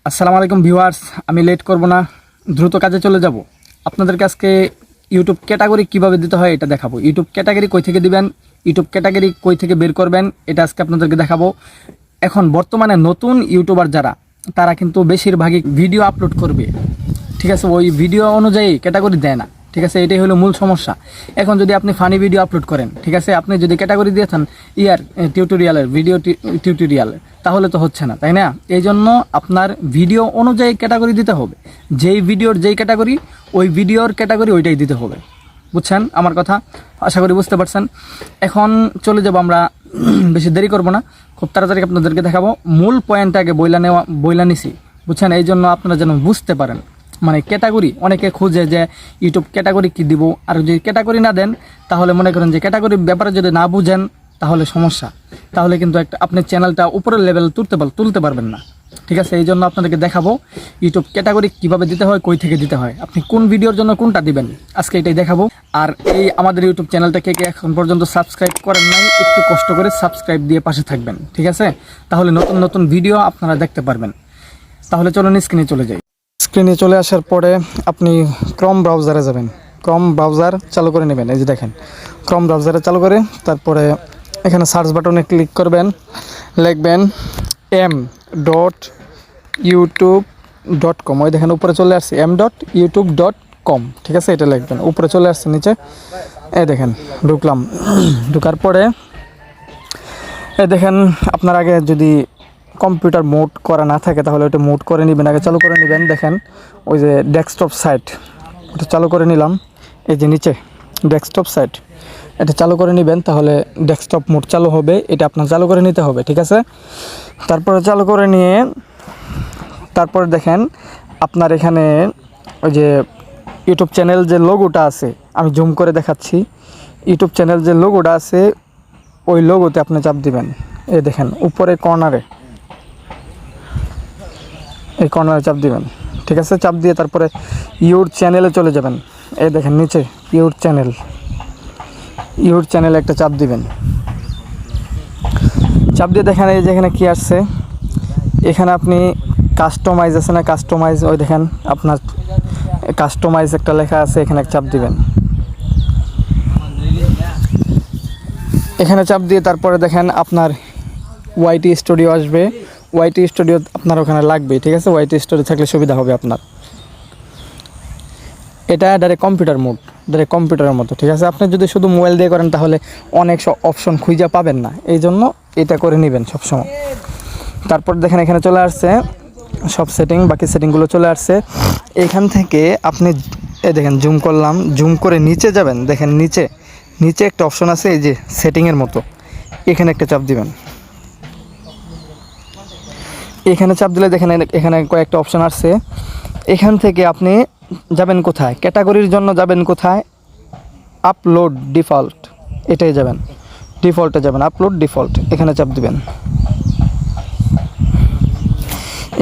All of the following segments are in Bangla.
আসসালামু আলাইকুম ভিউয়ার্স, আমি লেট করব না, দ্রুত কাজে চলে যাব। আপনাদেরকে আজকে ইউটিউব ক্যাটাগরি কিভাবে দিতে হয় এটা দেখাবো। ইউটিউব ক্যাটাগরি কই থেকে দিবেন, ইউটিউব ক্যাটাগরি কই থেকে বের করবেন, এটা আজকে আপনাদেরকে দেখাবো। এখন বর্তমানে নতুন ইউটিউবার যারা, তারা কিন্তু বেশিরভাগই ভিডিও আপলোড করবে, ঠিক আছে, ওই ভিডিও অনুযায়ী ক্যাটাগরি দেয় না, ঠিক আছে, এটাই হলো মূল সমস্যা। এখন যদি আপনি ফানি ভিডিও আপলোড করেন, ঠিক আছে, আপনি যদি ক্যাটাগরি দিয়েছেন টিউটোরিয়ালের ভিডিও টিউটোরিয়ালের, তাহলে তো হচ্ছে না, তাই না? এই জন্য আপনার ভিডিও অনুযায়ী ক্যাটাগরি দিতে হবে। যেই ভিডিওর যেই ক্যাটাগরি, ওই ভিডিওর ক্যাটাগরি ওইটাই দিতে হবে। বুঝছেন আমার কথা? আশা করি বুঝতে পারছেন। এখন চলে যাব আমরা, বেশি দেরি করব না, খুব তাড়াতাড়ি আপনাদেরকে দেখাবো। মূল পয়েন্টটা আগে বইলা নিছি, বুঝছেন? এই জন্য আপনারা যেন বুঝতে পারেন। মানে ক্যাটাগরি অনেকে খুঁজে যে ইউটিউব ক্যাটাগরি কি দিব, আর যদি ক্যাটাগরি না দেন তাহলে মনে করেন যে ক্যাটাগরির ব্যাপারে যদি না বুঝেন তাহলে সমস্যা, তাহলে কিন্তু একটা আপনি চ্যানেলটা উপরের লেভেল তুলতে পারবেন না, ঠিক আছে? এই জন্য আপনাদেরকে দেখাবো ইউটিউব ক্যাটাগরি কিভাবে দিতে হয়, কই থেকে দিতে হয়, আপনি কোন ভিডিওর জন্য কোনটা দিবেন, আজকে এটাই দেখাবো। আর এই আমাদের ইউটিউব চ্যানেলটা কে এখন পর্যন্ত সাবস্ক্রাইব করেন নাই, একটু কষ্ট করে সাবস্ক্রাইব দিয়ে পাশে থাকবেন, ঠিক আছে? তাহলে নতুন নতুন ভিডিও আপনারা দেখতে পারবেন। তাহলে চলুন স্ক্রিনে চলে যাই। স্ক্রিনে চলে আসার পরে আপনি ক্রোম ব্রাউজারে যাবেন, ক্রোম ব্রাউজার চালু করে নেবেন। এই যে দেখেন, ক্রোম ব্রাউজারে চালু করে তারপরে এখানে সার্চ বাটনে ক্লিক করবেন, লিখবেন m.youtube.com। ওই দেখেন উপরে চলে আসছে m.youtube.com, ঠিক আছে, এটা লিখবেন। উপরে চলে আসছে নিচে, এই দেখেন ঢুকলাম। ঢুকার পরে এই দেখেন, আপনার আগে যদি কম্পিউটার মোড করা না থাকে তাহলে ওটা মোড করে নেবেন, আগে চালু করে নেবেন। দেখেন ওই যে ডেস্কটপ সাইট, ওটা চালু করে নিলাম। এই যে নিচে ডেস্কটপ সাইট, এটা চালু করে নেবেন, তাহলে ডেস্কটপ মোড চালু হবে। এটা আপনার চালু করে নিতে হবে, ঠিক আছে? তারপরে চালু করে নিয়ে তারপরে দেখেন আপনার এখানে ওই যে ইউটিউব চ্যানেল যে লোগোটা আছে, আমি জুম করে দেখাচ্ছি। ইউটিউব চ্যানেল যে লোগোটা আছে ওই লোগোতে আপনি চাপ দিবেন। এই দেখেন উপরে কর্নারে, এই কর্নারে চাপ দিবেন, ঠিক আছে? চাপ দিয়ে তারপরে ইউর চ্যানেলে চলে যাবেন। এই দেখেন নিচে ইউর চ্যানেলে একটা চাপ দিবেন। চাপ দিয়ে দেখেন এই যে এখানে কী আসছে, এখানে আপনি কাস্টমাইজ আছে না, কাস্টমাইজ, ওই দেখেন আপনার কাস্টমাইজ একটা লেখা আছে, এখানে চাপ দিবেন। এখানে চাপ দিয়ে তারপরে দেখেন আপনার ওয়াইটি স্টুডিও আসবে। ওয়াইটি স্টুডিও আপনার ওখানে লাগবে, ঠিক আছে? ওয়াইটি স্টুডিও থাকলে সুবিধা হবে আপনার। এটা ডাইরেক্ট কম্পিউটার মোড, ডাইরেক্ট কম্পিউটারের মতো, ঠিক আছে? আপনি যদি শুধু মোবাইল দিয়ে করেন তাহলে অনেক অপশন খুঁজে পাবেন না, এই জন্য এটা করে নেবেন সবসময়। তারপর দেখেন এখানে চলে আসছে সব সেটিং, বাকি সেটিংগুলো চলে আসছে। এখান থেকে আপনি এই দেখেন জুম করলাম, জুম করে নিচে যাবেন। দেখেন নিচে একটা অপশন আছে এই যে সেটিংয়ের মতো, এখানে একটা চাপ দিবেন। এখানে চাপ দিলে দেখেন এখানে কয়েকটা অপশন আসছে। এখান থেকে আপনি যাবেন কোথায়, ক্যাটাগরির জন্য যাবেন কোথায়, আপলোড ডিফল্ট, এটাই যাবেন, ডিফল্টে যাবেন, আপলোড ডিফল্ট, এখানে চাপ দিবেন।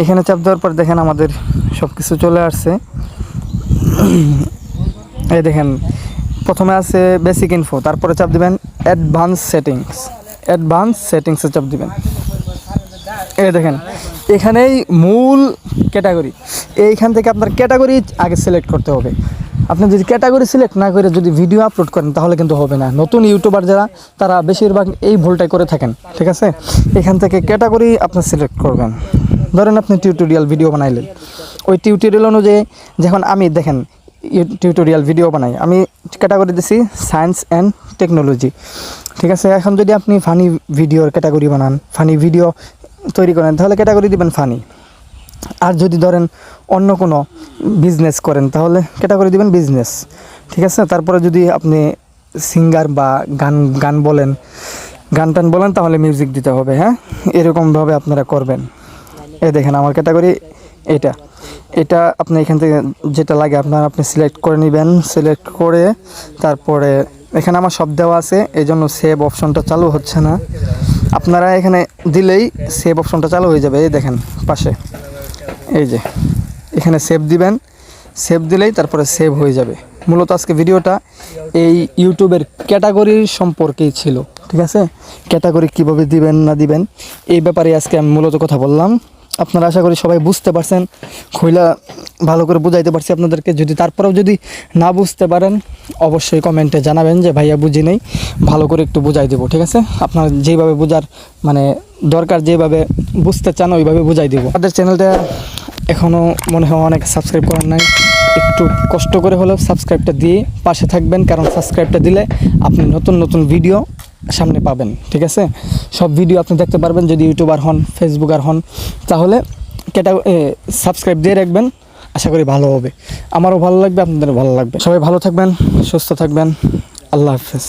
এখানে চাপ দেওয়ার পর দেখেন আমাদের সব কিছু চলে আসছে। এই দেখেন প্রথমে আছে বেসিক ইনফো, তারপরে চাপ দিবেন অ্যাডভান্স সেটিংসে চাপ দিবেন। এই দেখেন এখানেই মূল ক্যাটাগরি, এইখান থেকে আপনার ক্যাটাগরি আগে সিলেক্ট করতে হবে। আপনি যদি ক্যাটাগরি সিলেক্ট না করে যদি ভিডিও আপলোড করেন তাহলে কিন্তু হবে না। নতুন ইউটিউবার যারা, তারা বেশিরভাগ এই ভুলটাই করে থাকেন, ঠিক আছে? এখান থেকে ক্যাটাগরি আপনি সিলেক্ট করবেন। ধরেন আপনি টিউটোরিয়াল ভিডিও বানাইলেন, ওই টিউটোরিয়াল অনুযায়ী, যখন আমি দেখেন টিউটোরিয়াল ভিডিও বানাই, আমি ক্যাটাগরি দিছি সায়েন্স অ্যান্ড টেকনোলজি, ঠিক আছে? এখন যদি আপনি ফানি ভিডিওর ক্যাটাগরি বানান, ফানি ভিডিও তৈরি করেন, তাহলে ক্যাটাগরি দিবেন ফানি। আর যদি ধরেন অন্য কোনো বিজনেস করেন তাহলে ক্যাটাগরি দিবেন বিজনেস, ঠিক আছে? তারপরে যদি আপনি সিঙ্গার বা গান বলেন, গান টান বলেন, তাহলে মিউজিক দিতে হবে, হ্যাঁ? এরকমভাবে আপনারা করবেন। এই দেখেন আমার ক্যাটাগরি এটা আপনি এখান থেকে যেটা লাগে আপনি সিলেক্ট করে নেবেন। সিলেক্ট করে তারপরে এখানে আমার সব দেওয়া আছে, এই জন্য সেভ অপশনটা চালু হচ্ছে না। আপনারা এখানে দিলেই সেভ অপশনটা চালু হয়ে যাবে। এই দেখেন পাশে, এই যে এখানে সেভ দিবেন, সেভ দিলেই তারপরে সেভ হয়ে যাবে। মূলত আজকে ভিডিওটা এই ইউটিউবের ক্যাটাগরির সম্পর্কেই ছিল, ঠিক আছে? ক্যাটাগরি কীভাবে দিবেন না দিবেন এই ব্যাপারে আজকে আমি মূলত কথা বললাম। আপনারা আশা করি সবাই বুঝতে পারছেন, খুইলা ভালো করে বুঝাইতে পারছি আপনাদেরকে। যদি তারপরেও যদি না বুঝতে পারেন অবশ্যই কমেন্টে জানাবেন যে ভাইয়া বুঝি নেই, ভালো করে একটু বুঝাই দেবো, ঠিক আছে? আপনার যেভাবে বোঝার মানে দরকার, যেভাবে বুঝতে চান ওইভাবে বুঝাই দেবো। আমাদের চ্যানেলটা এখনও মনে হয় অনেক সাবস্ক্রাইব করার নাই, একটু কষ্ট করে হলেও সাবস্ক্রাইবটা দিয়ে পাশে থাকবেন, কারণ সাবস্ক্রাইবটা দিলে আপনি নতুন নতুন ভিডিও সামনে পাবেন, ঠিক আছে? সব ভিডিও আপনি দেখতে পারবেন যদি ইউটিউবার হন, ফেসবুকার হন, তাহলে সাবস্ক্রাইব দিয়ে রাখবেন। আশা করি ভালো হবে, আমারও ভালো লাগবে, আপনাদেরও ভালো লাগবে। সবাই ভালো থাকবেন, সুস্থ থাকবেন। আল্লাহ হাফেজ।